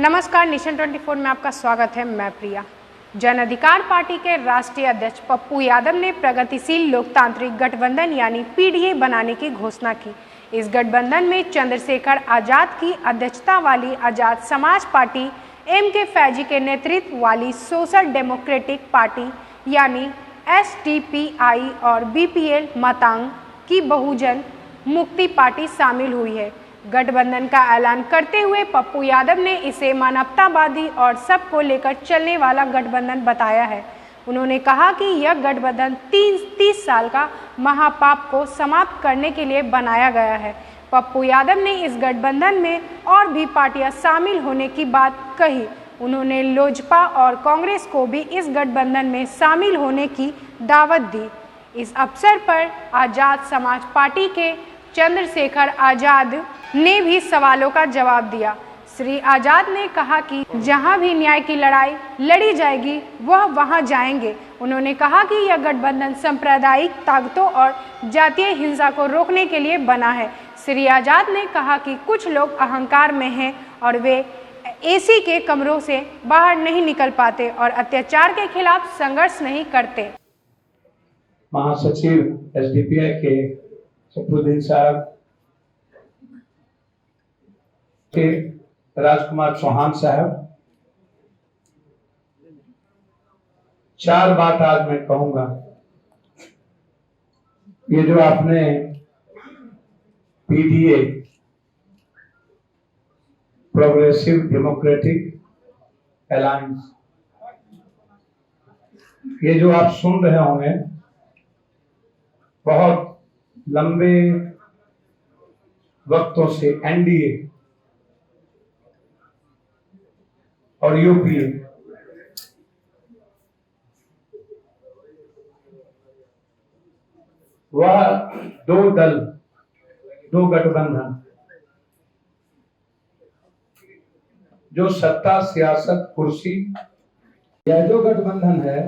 नमस्कार, नेशन 24 में आपका स्वागत है। मैं प्रिया। जन अधिकार पार्टी के राष्ट्रीय अध्यक्ष पप्पू यादव ने प्रगतिशील लोकतांत्रिक गठबंधन यानी पीडीए बनाने की घोषणा की। इस गठबंधन में चंद्रशेखर आजाद की अध्यक्षता वाली आजाद समाज पार्टी, एम.के. फैजी के नेतृत्व वाली सोशल डेमोक्रेटिक पार्टी यानी एसडीपीआई और बीपीएल मातांग की बहुजन मुक्ति पार्टी शामिल हुई है। गठबंधन का ऐलान करते हुए पप्पू यादव ने इसे मानवतावादी और सबको लेकर चलने वाला गठबंधन बताया है। उन्होंने कहा कि यह गठबंधन 30 साल का महापाप को समाप्त करने के लिए बनाया गया है। पप्पू यादव ने इस गठबंधन में और भी पार्टियां शामिल होने की बात कही। उन्होंने लोजपा और कांग्रेस को भी इस गठबंधन में शामिल होने की दावत दी। इस अवसर पर आजाद समाज पार्टी के चंद्रशेखर आजाद ने भी सवालों का जवाब दिया। श्री आजाद ने कहा कि जहां भी न्याय की लड़ाई लड़ी जाएगी वह वहां जाएंगे। उन्होंने कहा कि यह गठबंधन सांप्रदायिक ताकतों और जातीय हिंसा को रोकने के लिए बना है। श्री आजाद ने कहा कि कुछ लोग अहंकार में हैं और वे एसी के कमरों से बाहर नहीं निकल पाते और अत्याचार के खिलाफ संघर्ष नहीं करते। महासचिव एसडीपीआई के सफरुद्दीन साहब के राजकुमार चौहान साहब, 4 बात आज मैं कहूंगा। ये जो आपने पीडीए प्रोग्रेसिव डेमोक्रेटिक अलायंस, ये जो आप सुन रहे होंगे, बहुत लंबे वक्तों से एनडीए और यूपीए वह दो दल, दो गठबंधन जो सत्ता, सियासत, कुर्सी, यह जो गठबंधन है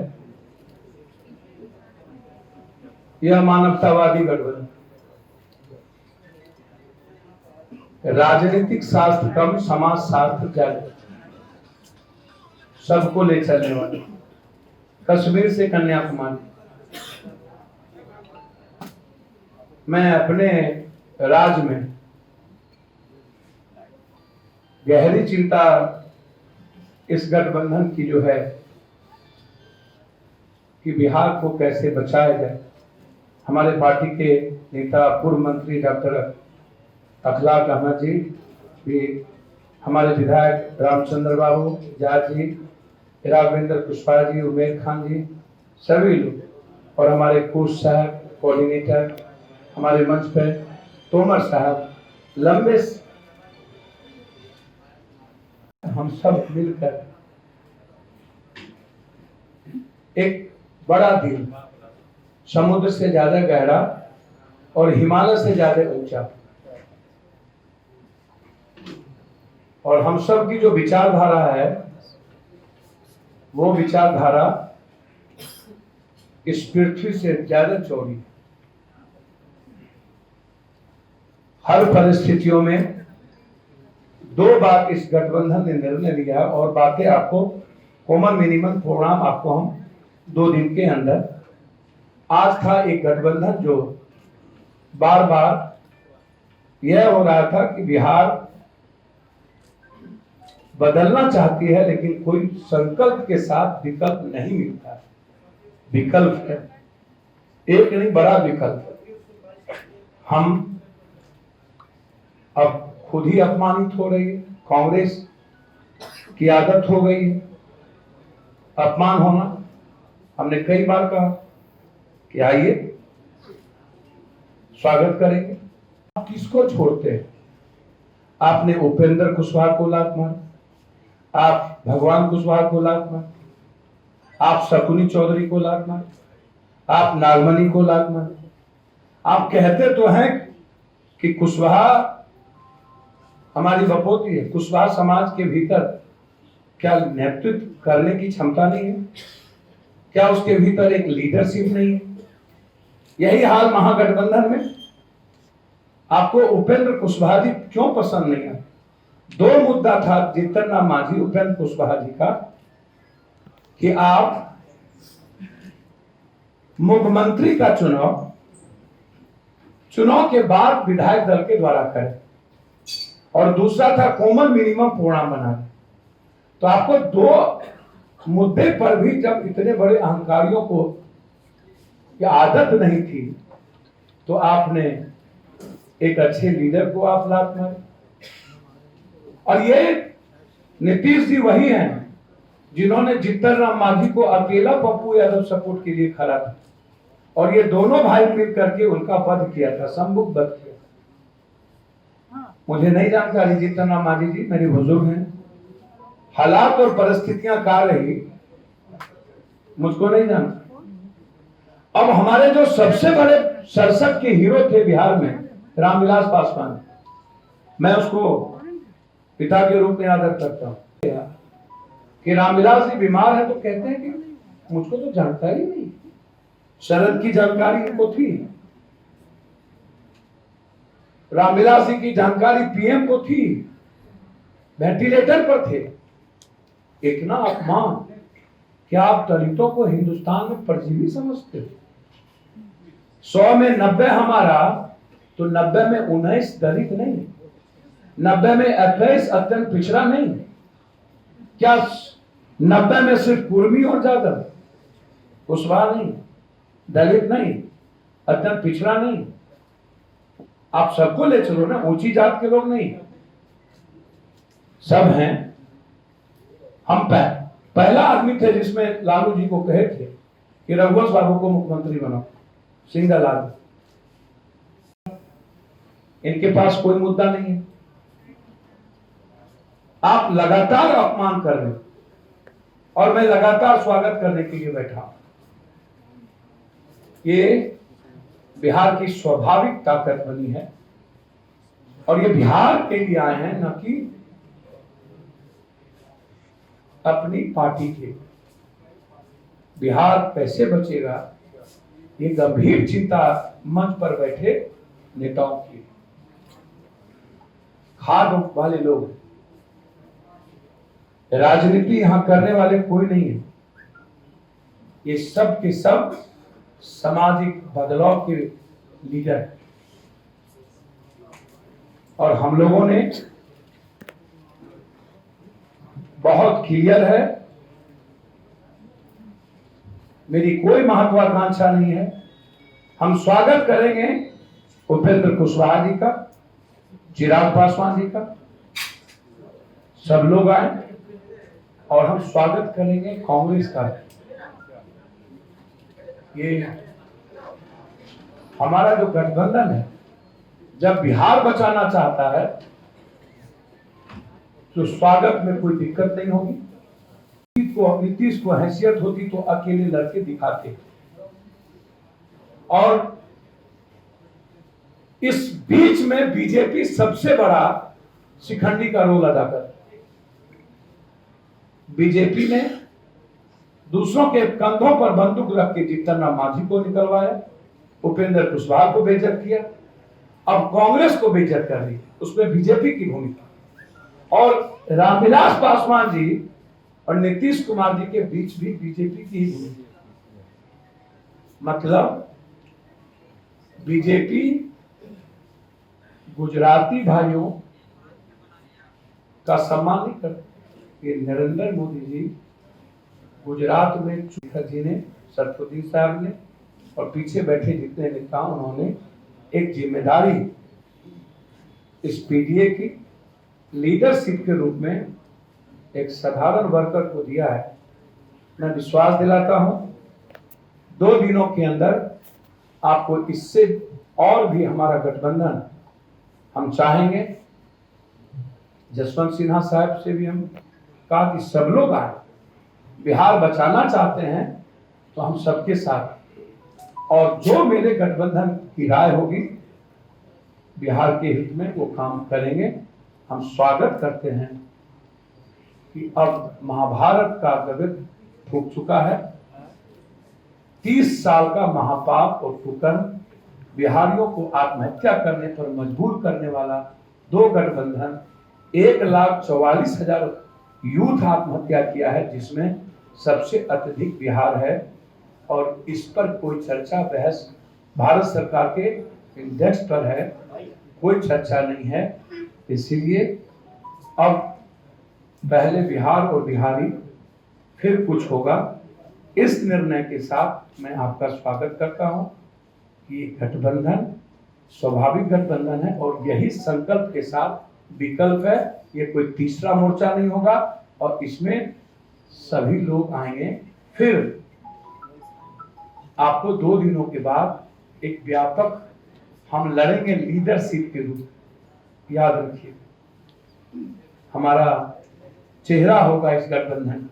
यह मानवतावादी गठबंधन, राजनीतिक शास्त्र कम, समाज शास्त्र ज्यादा, सबको ले चलने वाले, कश्मीर से कन्याकुमारी। मैं अपने राज्य में गहरी चिंता इस गठबंधन की जो है कि बिहार को कैसे बचाया जाए। हमारे पार्टी के नेता पूर्व मंत्री डॉक्टर अखलाक अहमद जी भी, हमारे विधायक रामचंद्र बाबू जाट जी, राघवेंद्र कुशवाहा जी, उमेर खान जी, सभी लोग, और हमारे कोच साहब, कोऑर्डिनेटर, हमारे मंच पर तोमर साहब, लंबे हम सब मिलकर एक बड़ा दिल, समुद्र से ज्यादा गहरा और हिमालय से ज्यादा ऊंचा, और हम सब की जो विचारधारा है वो विचारधारा इस पृथ्वी से ज्यादा चौड़ी। हर परिस्थितियों में 2 बार इस गठबंधन ने निर्णय लिया और बातें आपको कॉमन मिनिमम प्रोग्राम आपको हम 2 दिन के अंदर। आज था एक गठबंधन जो बार बार यह हो रहा था कि बिहार बदलना चाहती है लेकिन कोई संकल्प के साथ विकल्प नहीं मिलता। विकल्प है, एक नहीं बड़ा विकल्प। हम अब खुद ही अपमानित हो रही है, कांग्रेस की आदत हो गई है अपमान होना। हमने कई बार कहा कि आइए स्वागत करेंगे। आप किसको छोड़ते हैं? आपने उपेंद्र कुशवाहा को लात मारी, आप भगवान कुशवाहा को लात मारी, आप शकुनी चौधरी को लात मारी, आप नागमणि को लात मारी। आप कहते तो हैं कि कुशवाहा हमारी बपोती है। कुशवाहा समाज के भीतर क्या नेतृत्व करने की क्षमता नहीं है? क्या उसके भीतर एक लीडरशिप नहीं है? यही हाल महागठबंधन में। आपको उपेंद्र कुशवाहा जी क्यों पसंद नहीं है? दो मुद्दा था जीतन राम मांझी उपेंद्र कुशवाहा जी का कि आप मुख्यमंत्री का चुनाव के बाद विधायक दल के द्वारा करें, और दूसरा था कॉमन मिनिमम प्रोग्राम बनाना। तो आपको दो मुद्दे पर भी जब इतने बड़े अहंकारियों को ये आदत नहीं थी, तो आपने एक अच्छे लीडर को आप लात मारे। और ये नीतीश जी वही हैं जिन्होंने जीतन राम मांझी को अकेला पप्पू यादव सपोर्ट के लिए खड़ा था, और ये दोनों भाई मिल करके उनका वध किया था, सम्मुख वध किया। मुझे नहीं जानकारी जीतन राम मांझी जी मेरे बुजुर्ग हैं, हालात और परिस्थितियां क्या रही मुझको नहीं जानता। अब हमारे जो सबसे बड़े सड़सठ के हीरो थे बिहार में, रामविलास पासवान, मैं उसको पिता के रूप में आदर करता हूं कि रामविलास जी बीमार है तो कहते हैं कि मुझको तो जानकारी नहीं, शरद की जानकारी इनको थी, रामविलास जी की जानकारी पीएम को थी, वेंटिलेटर पर थे। इतना अपमान, क्या आप दलितों को हिंदुस्तान में परजीवी समझते हो? 100 में 90 हमारा, तो 90 में 19 दलित नहीं, 90 में 21 अत्यंत पिछड़ा नहीं, क्या 90 में सिर्फ कुर्मी और जादव, कुशवाहा नहीं, दलित नहीं, अत्यंत पिछड़ा नहीं? आप सबको ले चलो ना, ऊंची जात के लोग नहीं, सब हैं। हम पहला आदमी थे जिसमें लालू जी को कहे थे कि रघुवंश बाबू को मुख्यमंत्री बनाओ, सिंगल आदमी। इनके पास कोई मुद्दा नहीं है, आप लगातार अपमान कर रहे हो, और मैं लगातार स्वागत करने के लिए बैठा। ये बिहार की स्वाभाविक ताकत बनी है, और ये बिहार के लिए आए हैं, न कि अपनी पार्टी के। बिहार कैसे बचेगा, ये गंभीर चिंता मंच पर बैठे नेताओं की। खाद वाले लोग, राजनीति यहां करने वाले कोई नहीं है, ये सब के सब सामाजिक बदलाव के लीडर हैं। और हम लोगों ने बहुत क्लियर है, मेरी कोई महत्वाकांक्षा नहीं है। हम स्वागत करेंगे उपेंद्र कुशवाहा जी का, चिराग पासवान जी का, सब लोग आए, और हम स्वागत करेंगे कांग्रेस का। ये हमारा जो गठबंधन है, जब बिहार बचाना चाहता है तो स्वागत में कोई दिक्कत नहीं होगी। नीतीश को हैसियत होती तो अकेले लड़के दिखाते, और इस बीच में बीजेपी सबसे बड़ा शिखंडी का रोल अदा करती। बीजेपी ने दूसरों के कंधों पर बंदूक रख के जीतन राम मांझी को निकलवाया, उपेंद्र कुशवाहा को बेइज्जत किया, अब कांग्रेस को बेइज्जत कर दी, उसमें बीजेपी की भूमिका। और रामविलास पासवान जी और नीतीश कुमार जी के बीच भी बीजेपी की ही भूमिका। मतलब बीजेपी गुजराती भाइयों का सम्मान नहीं करती। ये नरेंद्र मोदी जी गुजरात में जी ने, सरफुद्दीन साहब ने, और पीछे बैठे जितने नेता, उन्होंने एक जिम्मेदारी इस पीडीए की लीडरशिप के रूप में एक साधारण वर्कर को दिया है। मैं विश्वास दिलाता हूं 2 दिनों के अंदर आपको इससे और भी हमारा गठबंधन हम चाहेंगे। जसवंत सिन्हा साहब से भी हम कहा कि सब लोग आए, बिहार बचाना चाहते हैं तो हम सबके साथ, और जो मेरे गठबंधन की राय होगी बिहार के हित में वो काम करेंगे। हम स्वागत करते हैं कि अब महाभारत का गगन फूक चुका है। 30 साल का महापाप और कुकर्म, बिहारियों को आत्महत्या करने पर मजबूर करने वाला 2 गठबंधन 1,44,000 यूथ आत्महत्या किया है, जिसमें सबसे अत्यधिक बिहार है। और इस पर कोई चर्चा बहस भारत सरकार के इंडेक्स पर है, कोई चर्चा नहीं है। इसीलिए अब पहले बिहार और बिहारी, फिर कुछ होगा। इस निर्णय के साथ मैं आपका स्वागत करता हूं कि ये गठबंधन स्वाभाविक गठबंधन है और यही संकल्प के साथ विकल्प है। ये कोई तीसरा मोर्चा नहीं होगा और इसमें सभी लोग आएंगे। फिर आपको 2 दिनों के बाद एक व्यापक हम लड़ेंगे लीडरशिप के रूप। याद रखिए, हमारा चेहरा होगा इस गठबंधन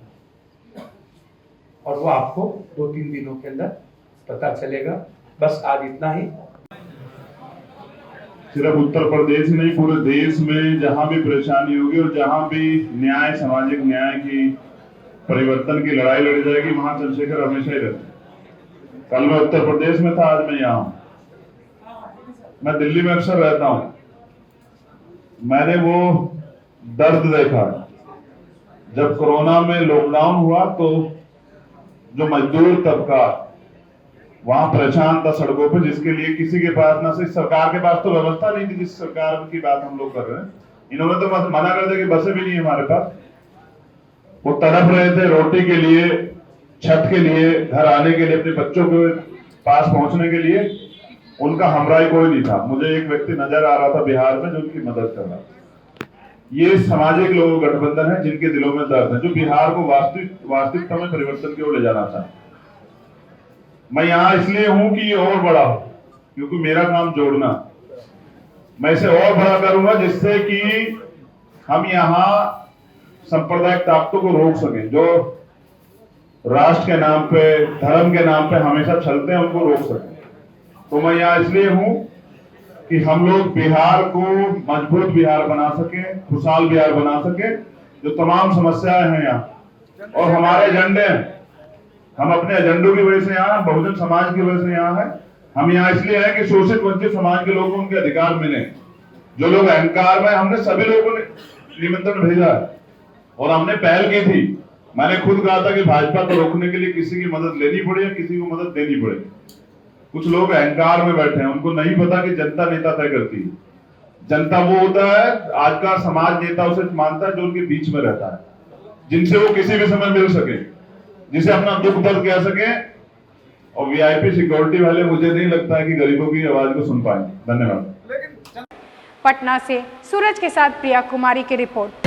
और वो आपको 2-3 दिनों के अंदर पता चलेगा। बस आज इतना ही। सिर्फ उत्तर प्रदेश ही नहीं, पूरे देश में जहां भी परेशानी होगी और जहां भी न्याय, सामाजिक न्याय की, परिवर्तन की लड़ाई लड़ी जाएगी, वहां चंद्रशेखर हमेशा ही रहते। कल मैं उत्तर प्रदेश में था, आज मैं यहाँ हूं। मैं दिल्ली में अक्सर रहता हूं। मैंने वो दर्द देखा जब कोरोना में लॉकडाउन हुआ, तो जो मजदूर तबका वहां परेशान था सड़कों पे, जिसके लिए किसी के पास, ना सिर्फ सरकार के पास तो व्यवस्था नहीं थी, जिस सरकार की बात हम लोग कर रहे हैं, इन्होंने तो मना कर दिया कि बसें भी नहीं है हमारे पास। वो तड़प रहे थे रोटी के लिए, छत के लिए, घर आने के लिए, अपने बच्चों के पास पहुंचने के लिए। उनका हमराई कोई नहीं था। मुझे एक व्यक्ति नजर आ रहा था बिहार में जो उनकी मदद कर रहा था। ये सामाजिक लोग गठबंधन है जिनके दिलों में दर्द है, जो बिहार को वास्तविकता में परिवर्तन की ओर ले जाना चाहते। मैं यहाँ इसलिए हूं कि ये और बड़ा हो, क्योंकि मेरा काम जोड़ना। मैं इसे और बड़ा करूंगा जिससे कि हम यहाँ सांप्रदायिक ताकतों को रोक सकें, जो राष्ट्र के नाम पे, धर्म के नाम पे हमेशा चलते हैं, उनको रोक सकें। तो मैं यहाँ इसलिए हूं कि हम लोग बिहार को मजबूत बिहार बना सके, खुशहाल बिहार बना सके। जो तमाम समस्याएं हैं यहाँ और हमारे एजेंडे, हम अपने एजेंडों की वजह से यहाँ, बहुजन समाज की वजह से यहाँ है। हम यहाँ इसलिए हैं कि शोषित वंचित समाज के लोगों को उनके अधिकार मिले। जो लोग अहंकार में, हमने सभी लोगों ने निमंत्रण भेजा है और हमने पहल की थी। मैंने खुद कहा था कि भाजपा को रोकने के लिए किसी की मदद लेनी पड़े या किसी को मदद देनी पड़े। कुछ लोग अहंकार में बैठे हैं, उनको नहीं पता कि जनता नेता तय करती है। जनता वो होता है, आज का समाज नेता उसे मानता है जो उनके बीच में रहता है, जिनसे वो किसी भी समय मिल सके, जिसे अपना दुख दर्द कह सके। और वीआईपी सिक्योरिटी वाले मुझे नहीं लगता है कि गरीबों की आवाज को सुन पाएंगे। धन्यवाद। पटना से सूरज के साथ प्रिया कुमारी की रिपोर्ट।